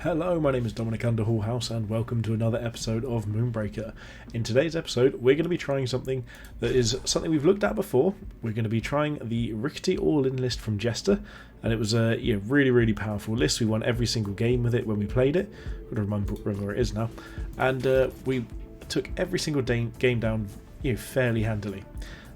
Hello, my name is Dominic Underhallhouse and welcome to another episode of Moonbreaker. In today's episode, we're going to be trying something that is something we've looked at before. We're going to be trying the Rickety All-In list from Jester, and it was a really powerful list. We won every single game with it when we played it. I don't remember where it is now. And we took every single game down fairly handily.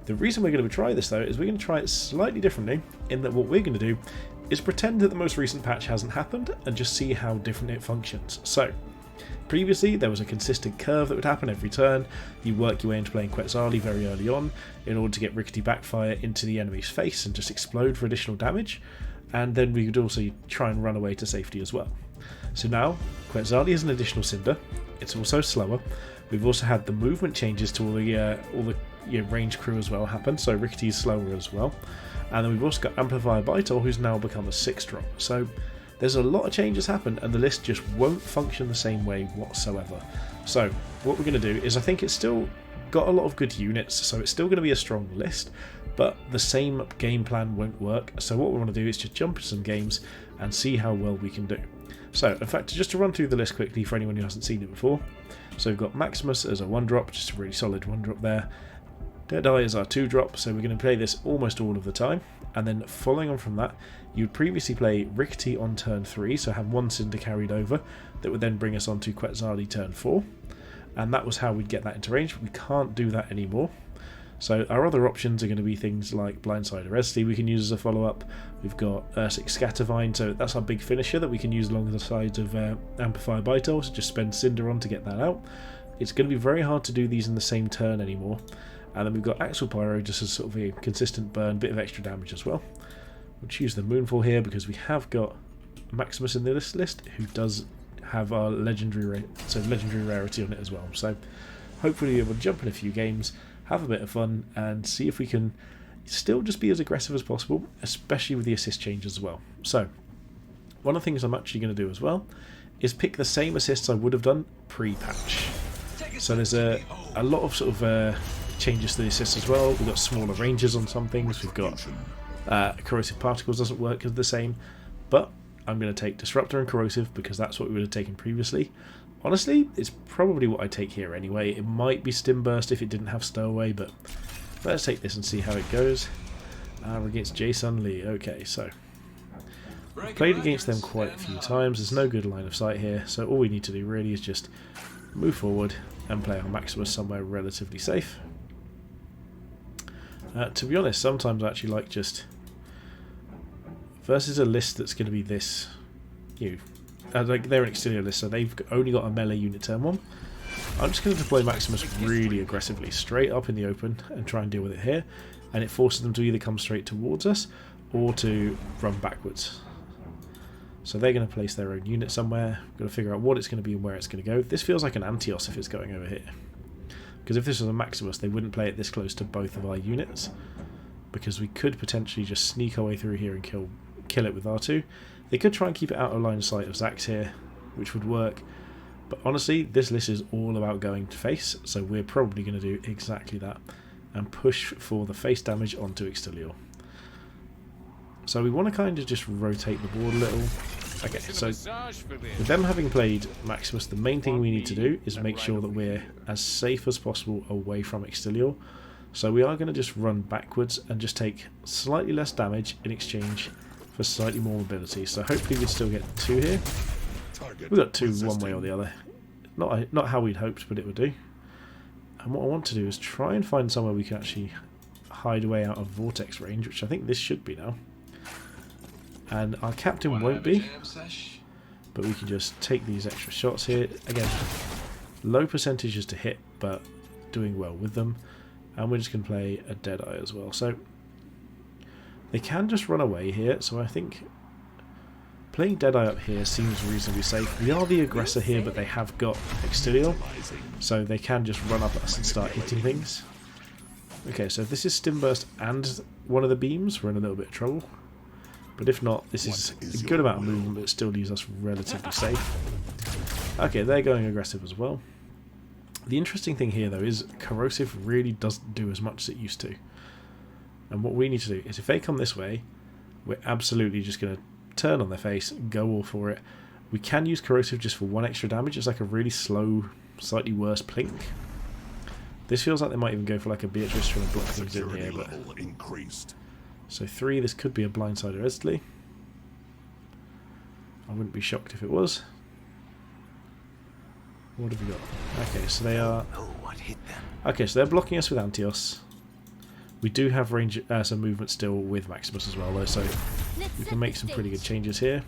The reason we're going to try this though is we're going to try it slightly differently, in that what we're going to do is pretend that the most recent patch hasn't happened and just see how different it functions. So, previously there was a consistent curve that would happen every turn. You work your way into playing Quetzalli very early on in order to get Rickety Backfire into the enemy's face and just explode for additional damage, and then we could also try and run away to safety as well. So now, Quetzalli is an additional Cinder. It's also slower. We've also had the movement changes to all the range crew as well happen, so Rickety's slower as well. And then we've also got Amplifier Bitol, who's now become a 6-drop. So there's a lot of changes happen, and the list just won't function the same way whatsoever. So what we're going to do is, I think it's still got a lot of good units, so it's still going to be a strong list, but the same game plan won't work. So what we want to do is just jump into some games and see how well we can do. So in fact, just to run through the list quickly for anyone who hasn't seen it before. So we've got Maximus as a 1-drop, just a really solid 1-drop there. Deadeye is our 2-drop, so we're going to play this almost all of the time. And then following on from that, you'd previously play Rickety on turn 3, so have one Cinder carried over, that would then bring us on to Quetzalli turn 4. And that was how we'd get that into range, but we can't do that anymore. So our other options are going to be things like Blindsider Extli we can use as a follow-up. We've got Ursix Scattervine, so that's our big finisher that we can use along the sides of Amplifier Bitol, so just spend Cinder on to get that out. It's going to be very hard to do these in the same turn anymore. And then we've got Axl Pyro just as sort of a consistent burn, bit of extra damage as well. We'll choose the Moonfall here because we have got Maximus in this list, who does have our legendary rarity on it as well. So hopefully we'll jump in a few games, have a bit of fun, and see if we can still just be as aggressive as possible, especially with the assist changes as well. So one of the things I'm actually going to do as well is pick the same assists I would have done pre-patch. So there's a lot of sort of changes to the assists as well. We've got smaller ranges on some things. We've got corrosive particles doesn't work as the same, but I'm going to take disruptor and corrosive because that's what we would have taken previously. Honestly, it's probably what I take here anyway. It might be stim burst if it didn't have stowaway, but let's take this and see how it goes. We're against Jason Lee. Okay, so played against them quite a few times. There's no good line of sight here, so all we need to do really is just move forward and play our Maximus somewhere relatively safe. To be honest, sometimes I actually like just versus a list that's going to be this, like they're an Extli list, so they've only got a melee unit turn 1. I'm just going to deploy Maximus really aggressively, straight up in the open, and try and deal with it here, and it forces them to either come straight towards us or to run backwards. So they're going to place their own unit somewhere. We've got to figure out what it's going to be and where it's going to go. This feels like an Antios if it's going over here. Because if this was a Maximus, they wouldn't play it this close to both of our units, because we could potentially just sneak our way through here and kill it with R2. They could try and keep it out of line of sight of Zax here, which would work. But honestly, this list is all about going to face, so we're probably going to do exactly that and push for the face damage onto Extli. So we want to kind of just rotate the board a little. Okay, so with them having played Maximus, the main thing we need to do is make sure that we're as safe as possible away from Extli. So we are going to just run backwards and just take slightly less damage in exchange for slightly more mobility. So hopefully we'd still get 2 here. We've got 2 one way or the other. Not how we'd hoped, but it would do. And what I want to do is try and find somewhere we can actually hide away out of vortex range, which I think this should be now. And our captain won't be, but we can just take these extra shots here. Again, low percentages to hit, but doing well with them. And we're just going to play a Deadeye as well. So they can just run away here, so I think playing Deadeye up here seems reasonably safe. We are the aggressor here, but they have got Extli, so they can just run up at us and start hitting things. Okay, so if this is Stim Burst and one of the beams, we're in a little bit of trouble. But if not, this is a good amount of movement, but it still leaves us relatively safe. Okay, they're going aggressive as well. The interesting thing here, though, is corrosive really doesn't do as much as it used to. And what we need to do is, if they come this way, we're absolutely just going to turn on their face, go all for it, We can use corrosive just for 1 extra damage. It's like a really slow, slightly worse plink. This feels like they might even go for like a Beatrice trying to block things in here. But so 3, this could be a Blindsider Extli. I wouldn't be shocked if it was. What have we got? Okay, so they are... Okay, so they're blocking us with Antios. We do have range, some movement still with Maximus as well, though, so we can make some pretty good changes here.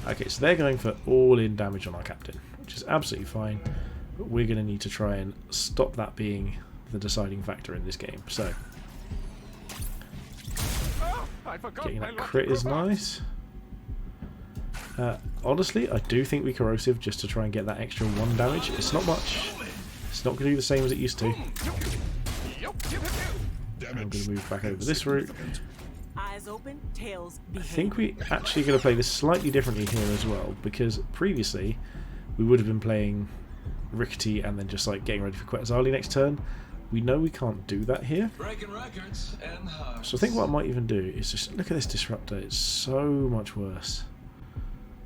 Okay, so they're going for all-in damage on our captain, which is absolutely fine. But we're going to need to try and stop that being the deciding factor in this game. So, getting that crit is nice. Honestly, I do think we corrosive just to try and get that extra 1 damage. It's not much. It's not going to do the same as it used to. I'm going to move back over this route. Eyes open, tails I think we actually going to play this slightly differently here as well, because previously we would have been playing Rickety and then just like getting ready for Quetzalli next turn. We know we can't do that here. So I think what I might even do is just look at this disruptor. It's so much worse.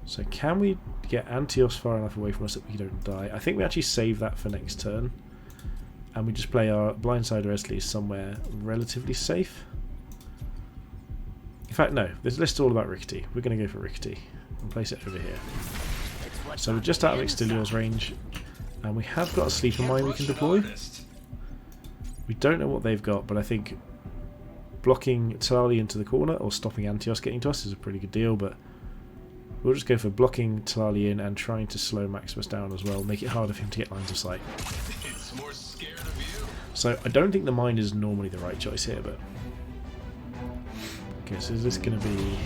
So can we get Antios far enough away from us that we don't die? I think we actually save that for next turn. And we just play our Blindsider Extli somewhere relatively safe. In fact, no. This list is all about Rickety. We're going to go for Rickety and place it over here. So we're just out of Extilior's range. And we have got a Sleeper Mine we can deploy. We don't know what they've got, but I think blocking Quetzalli into the corner or stopping Antios getting to us is a pretty good deal, but we'll just go for blocking Quetzalli in and trying to slow Maximus down as well, make it harder for him to get lines of sight. So I don't think the mine is normally the right choice here, but... Okay, so is this going to be...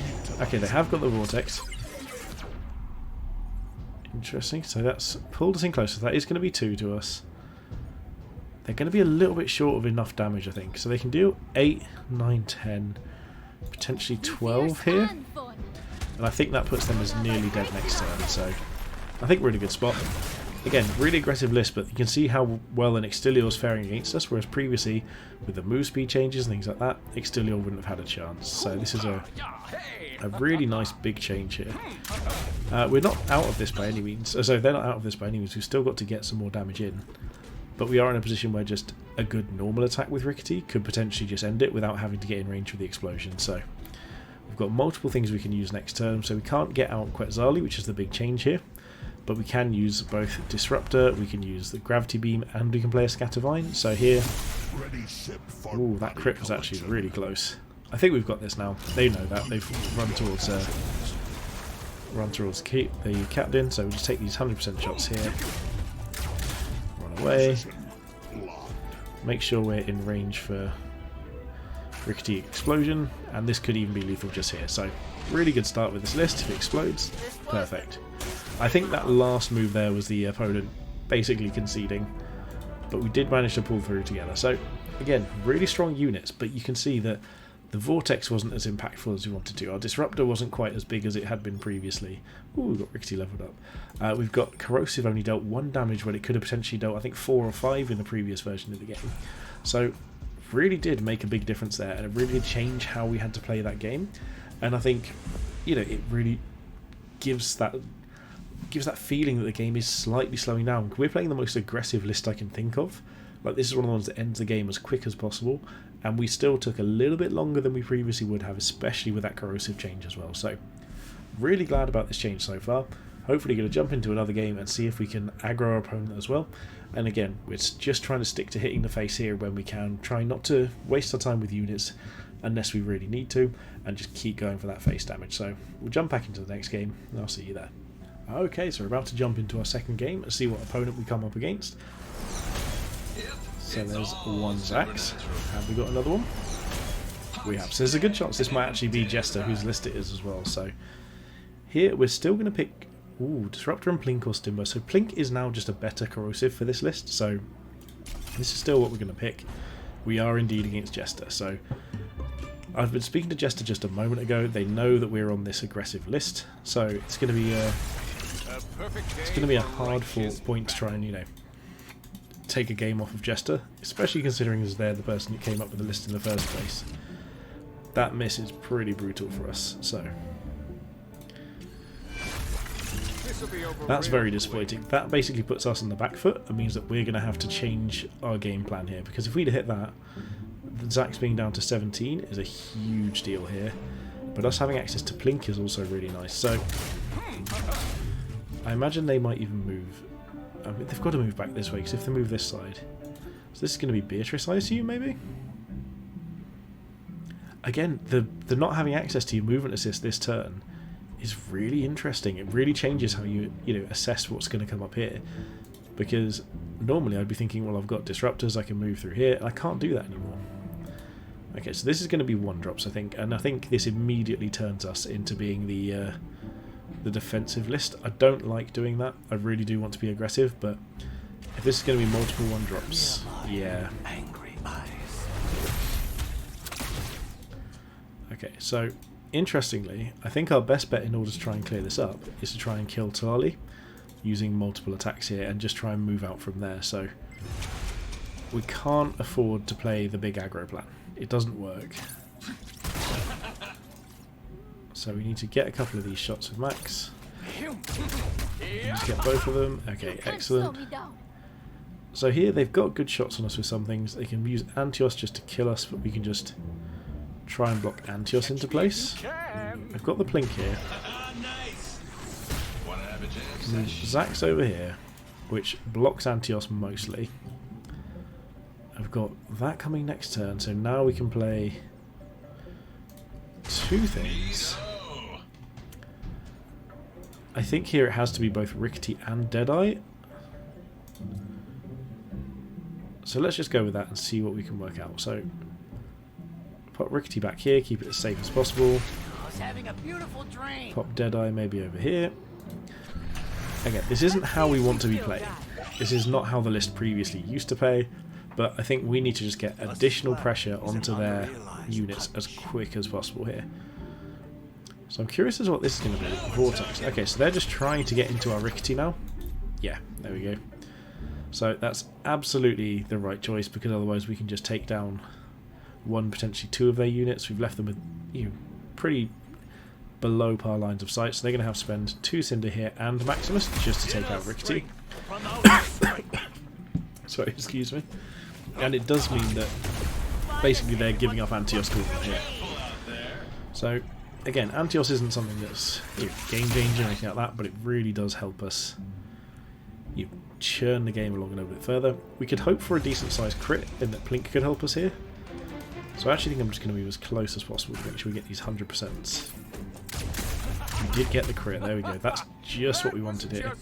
Okay, they have got the Vortex. Interesting, so that's pulled us in closer. That is going to be 2 to us. They're going to be a little bit short of enough damage, I think. So they can do 8, 9, 10, potentially 12 here. And I think that puts them as nearly dead next turn, so I think we're in a good spot. Again, really aggressive list, but you can see how well an Extilior is faring against us, whereas previously, with the move speed changes and things like that, Extilior wouldn't have had a chance. So this is a really nice big change here. We're not out of this by any means. So they're not out of this by any means. We've still got to get some more damage in. But we are in a position where just a good normal attack with Rickety could potentially just end it without having to get in range for the explosion. So we've got multiple things we can use next turn. So we can't get out Quetzalli, which is the big change here. But we can use both Disruptor, we can use the Gravity Beam, and we can play a Scattervine. So here... Ooh, that crit was actually really close. I think we've got this now. They know that. They've run towards the captain, so we'll just take these 100% shots here. Run away. Make sure we're in range for Rickety Explosion, and this could even be lethal just here. So, really good start with this list. If it explodes, perfect. I think that last move there was the opponent basically conceding, but we did manage to pull through together. So, again, really strong units, but you can see that the Vortex wasn't as impactful as we wanted to. Our Disruptor wasn't quite as big as it had been previously. Ooh, we've got Rickety leveled up. We've got Corrosive only dealt 1 damage when it could have potentially dealt, I think, 4 or 5 in the previous version of the game. So, really did make a big difference there, and it really did change how we had to play that game. And I think, you know, it really gives that feeling that the game is slightly slowing down. We're playing the most aggressive list I can think of. Like, this is one of the ones that ends the game as quick as possible, and we still took a little bit longer than we previously would have, especially with that corrosive change as well. So, really glad about this change so far. Hopefully going to jump into another game and see if we can aggro our opponent as well. And again, we're just trying to stick to hitting the face here when we can, try not to waste our time with units unless we really need to, and just keep going for that face damage. So, we'll jump back into the next game, and I'll see you there. Okay, so we're about to jump into our second game and see what opponent we come up against. So there's one Zax. Have we got another one? We have. So there's a good chance this might actually be Jester, whose list it is as well. So here we're still going to pick Disruptor and Plink or Stimbo. So Plink is now just a better corrosive for this list. So this is still what we're going to pick. We are indeed against Jester. So I've been speaking to Jester just a moment ago. They know that we're on this aggressive list. So it's going to be a hard fought point to try and, you know, take a game off of Jester, especially considering as they're the person who came up with the list in the first place. That miss is pretty brutal for us, so That's very disappointing. That basically puts us on the back foot and means that we're going to have to change our game plan here, because if we'd hit that, Zach's being down to 17 is a huge deal here, but us having access to Plink is also really nice. So I imagine they might even move. I mean, they've got to move back this way, because if they move this side, so this is going to be Beatrice, I assume, maybe? Again, the not having access to your movement assist this turn is really interesting. It really changes how you assess what's going to come up here, because normally I'd be thinking, well, I've got disruptors, I can move through here. I can't do that anymore. Okay, so this is going to be 1-drops, I think, and I think this immediately turns us into being the defensive list. I don't like doing that. I really do want to be aggressive, but if this is going to be multiple 1-drops, yeah. Okay, so interestingly, I think our best bet in order to try and clear this up is to try and kill Quetzalli using multiple attacks here and just try and move out from there. So we can't afford to play the big aggro plan. It doesn't work. So we need to get a couple of these shots with Max. Just get both of them. Okay, excellent. So here they've got good shots on us with some things. They can use Antios just to kill us, but we can just try and block Antios into place. I've got the Plink here. Zach's over here, which blocks Antios mostly. I've got that coming next turn, so now we can play two things. I think here it has to be both Rickety and Deadeye. So let's just go with that and see what we can work out. So put Rickety back here, keep it as safe as possible. Pop Deadeye maybe over here. Again, this isn't how we want to be playing. This is not how the list previously used to play, but I think we need to just get additional pressure onto their units as quick as possible here. So I'm curious as to what this is going to be. Vortex. Okay, so they're just trying to get into our Rickety now. Yeah, there we go. So that's absolutely the right choice, because otherwise we can just take down one, potentially two of their units. We've left them with pretty below par lines of sight, so they're going to have to spend 2 Cinder here and Maximus just to take out Rickety. Sorry, excuse me. And it does mean that basically they're giving up Antios to them here. So again, Antios isn't something that's game changing or anything like that, but it really does help us churn the game along a little bit further. We could hope for a decent sized crit in that Plink could help us here. So I actually think I'm just going to move as close as possible to make sure we get these 100%. We did get the crit, there we go. That's just what we wanted here.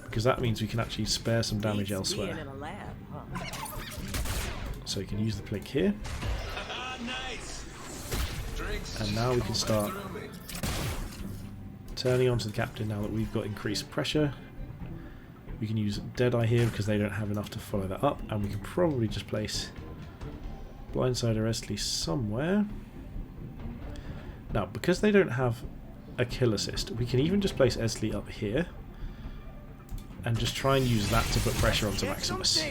Because that means we can actually spare some damage elsewhere. So you can use the Plink here. And now we can start turning onto the captain now that we've got increased pressure. We can use Deadeye here because they don't have enough to follow that up, and we can probably just place Blindsider Extli somewhere. Now, because they don't have a kill assist, we can even just place Extli up here and just try and use that to put pressure onto Maximus.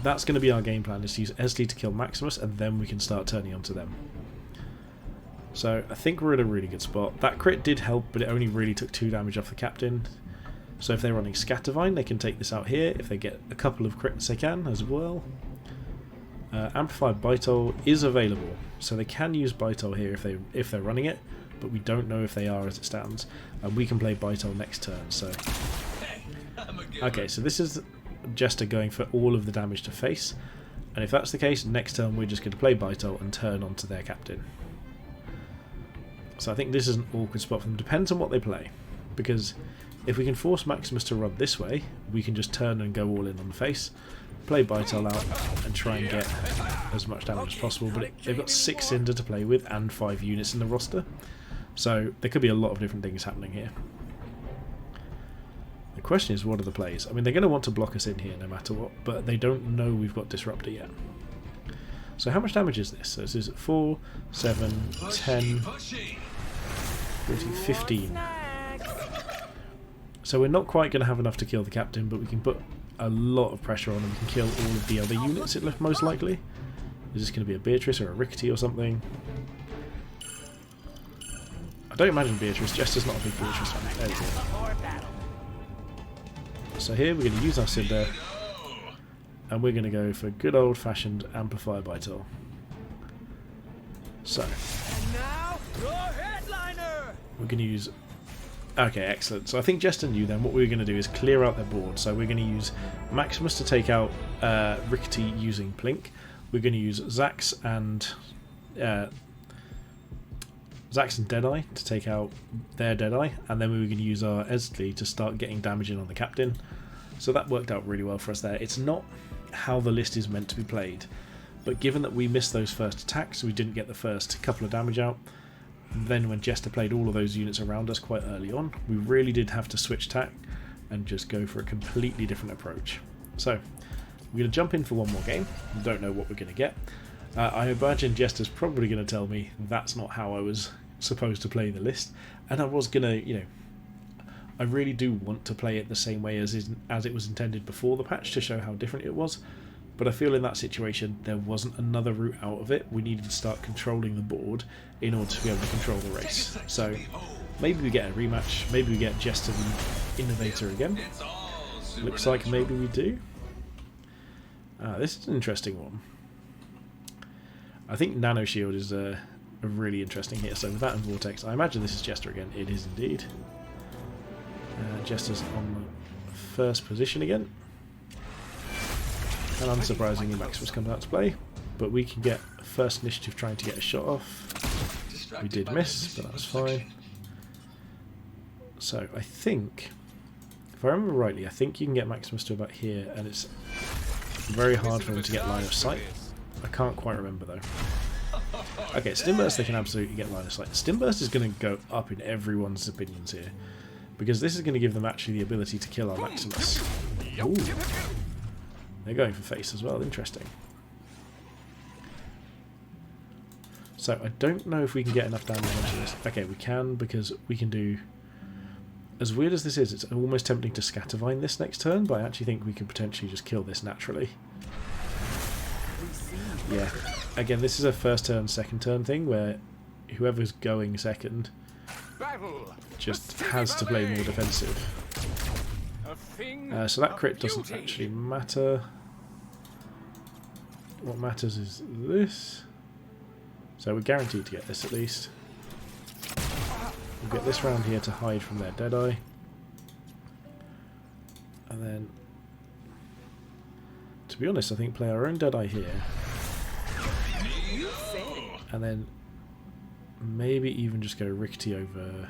That's going to be our game plan, is to use Extli to kill Maximus, and then we can start turning onto them. So I think we're in a really good spot. That crit did help, but it only really took 2 damage off the captain. So if they're running Scattervine, they can take this out here. If they get a couple of crits, they can as well. Amplifier Bitol is available, so they can use Bitol here if they're running it, but we don't know if they are as it stands. And we can play Bitol next turn. So okay, so this is Jester going for all of the damage to face, and if that's the case, next turn we're just going to play Bitol and turn onto their captain. So I think this is an awkward spot for them. Depends on what they play, because if we can force Maximus to run this way, we can just turn and go all in on the face, play Bitol out, and try and get as much damage as possible. But they've got 6 Cinder to play with and 5 units in the roster, so there could be a lot of different things happening here. The question is, what are the plays? I mean, they're going to want to block us in here no matter what, but they don't know we've got Disruptor yet. So how much damage is this? So this is 4, 7, 10, 14, 15. So we're not quite going to have enough to kill the captain, but we can put a lot of pressure on and we can kill all of the other units it left most likely. Is this going to be a Beatrice or a Rickety or something? I don't imagine Beatrice. Jester's not a big Beatrice fan. There we go. So here we're going to use our Cinder, and we're going to go for good old-fashioned Amplifier Bitol. So we're going to use... Okay, excellent. So I think Jester knew then what we were going to do is clear out their board. So we're going to use Maximus to take out Rickety using Plink. We're going to use Zax and Deadeye to take out their Deadeye, and then we were going to use our Exli to start getting damage in on the captain. So that worked out really well for us there. It's not how the list is meant to be played, but given that we missed those first attacks, we didn't get the first couple of damage out. Then when Jester played all of those units around us quite early on, we really did have to switch tack and just go for a completely different approach. So we're going to jump in for one more game. We don't know what we're going to get. I imagine Jester's probably going to tell me that's not how I was supposed to play the list, and I was going to, you know, I really do want to play it the same way as it was intended before the patch to show how different it was, but I feel in that situation there wasn't another route out of it. We needed to start controlling the board in order to be able to control the race. So maybe we get a rematch, maybe we get Jester the Innovator again. Looks like maybe we do. This is an interesting one. I think Nano Shield is a really interesting hit. So with that and Vortex, I imagine this is Jester again. It is indeed. Jester's on the first position again. And unsurprisingly, Maximus comes out to play. But we can get first initiative trying to get a shot off. We did miss, but that's fine. So I think, if I remember rightly, I think you can get Maximus to about here, and it's very hard for him to get line of sight. I can't quite remember though. Okay, Stimburst they can absolutely get line of sight. Stimburst is going to go up in everyone's opinions here, because this is going to give them actually the ability to kill our Maximus. Ooh. They're going for face as well, interesting. So I don't know if we can get enough damage onto this. Okay, we can, because we can do... As weird as this is, it's almost tempting to Scattervine this next turn, but I actually think we can potentially just kill this naturally. Yeah. Again, this is a first turn, second turn thing, where whoever's going second just has to play more defensive. So that crit doesn't actually matter. What matters is this. So we're guaranteed to get this at least. We'll get this round here to hide from their Deadeye. And then, to be honest, I think play our own Deadeye here. And then maybe even just go Rickety over...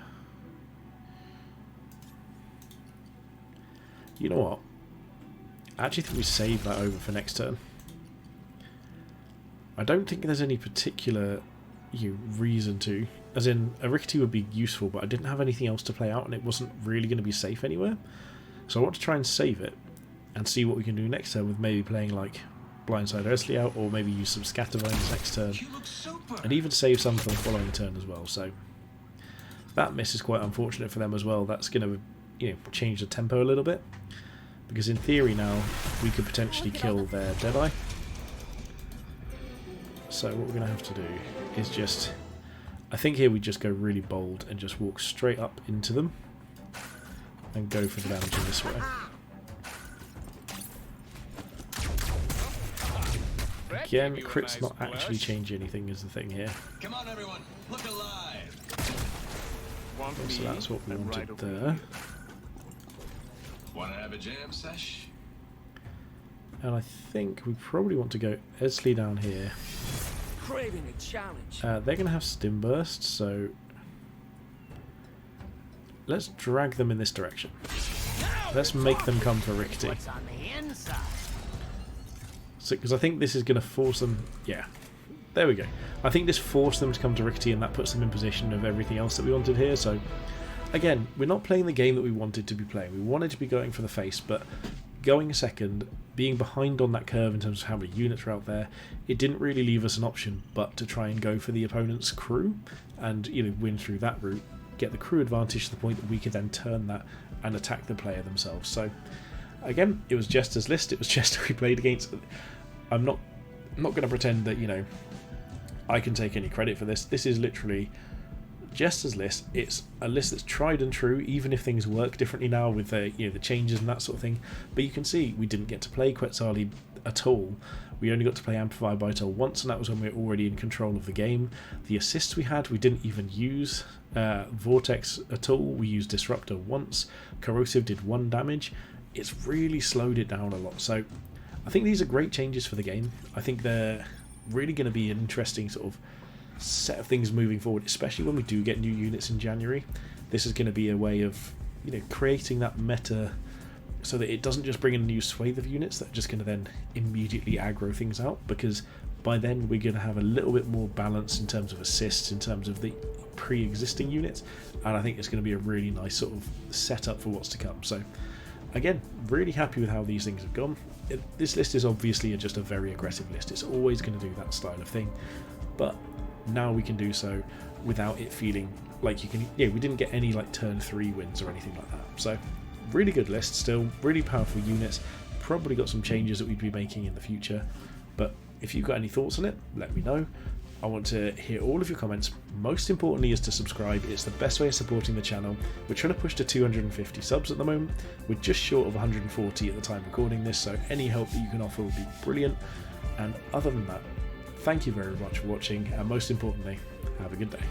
You know what? I actually think we save that over for next turn. I don't think there's any particular reason to. As in, a Rickety would be useful, but I didn't have anything else to play out, and it wasn't really going to be safe anywhere. So I want to try and save it, and see what we can do next turn with maybe playing like Blindsider Extli out, or maybe use some Scattervines next turn, and even save some for the following turn as well. So that miss is quite unfortunate for them as well. That's going to change the tempo a little bit, because in theory now we could potentially kill their Deadeye. So what we're going to have to do is just, I think here we just go really bold and just walk straight up into them and go for the damage in this way. Again, crit's not actually change anything is the thing here. Come on everyone, look alive. So that's what we wanted there. Wanna have a jam sesh? And I think we probably want to go Exli down here. Craving a challenge. They're going to have Stim Burst, so let's drag them in this direction. Let's make them come for Rickety. What's on the inside? So, because I think this is going to force them... Yeah, there we go. I think this forced them to come to Rickety, and that puts them in position of everything else that we wanted here. So, again, we're not playing the game that we wanted to be playing. We wanted to be going for the face, but going second, being behind on that curve in terms of how many units are out there, it didn't really leave us an option but to try and go for the opponent's crew and win through that route, get the crew advantage to the point that we could then turn that and attack the player themselves. So again, it was Jester's list, it was Jester we played against. I'm not going to pretend that I can take any credit for this. This is literally Jester's list, it's a list that's tried and true, even if things work differently now with the changes and that sort of thing. But you can see we didn't get to play Quetzalli at all. We only got to play Amplifier Bitol once, and that was when we were already in control of the game. The assists we had, we didn't even use Vortex at all. We used Disruptor once. Corrosive did 1 damage. It's really slowed it down a lot. So I think these are great changes for the game. I think they're really going to be an interesting sort of set of things moving forward, especially when we do get new units in January. This is going to be a way of creating that meta so that it doesn't just bring in a new swathe of units that are just going to then immediately aggro things out, because by then we're going to have a little bit more balance in terms of assists, in terms of the pre-existing units, and I think it's going to be a really nice sort of setup for what's to come. So again, really happy with how these things have gone. This list is obviously just a very aggressive list. It's always going to do that style of thing, but now we can do so without it feeling like you can. We didn't get any like turn 3 wins or anything like that. So really good list still, really powerful units. Probably got some changes that we'd be making in the future, but if you've got any thoughts on it, let me know. I want to hear all of your comments. Most importantly is to subscribe. It's the best way of supporting the channel. We're trying to push to 250 subs at the moment. We're just short of 140 at the time recording this, so any help that you can offer would be brilliant. And other than that, thank you very much for watching, and most importantly, have a good day.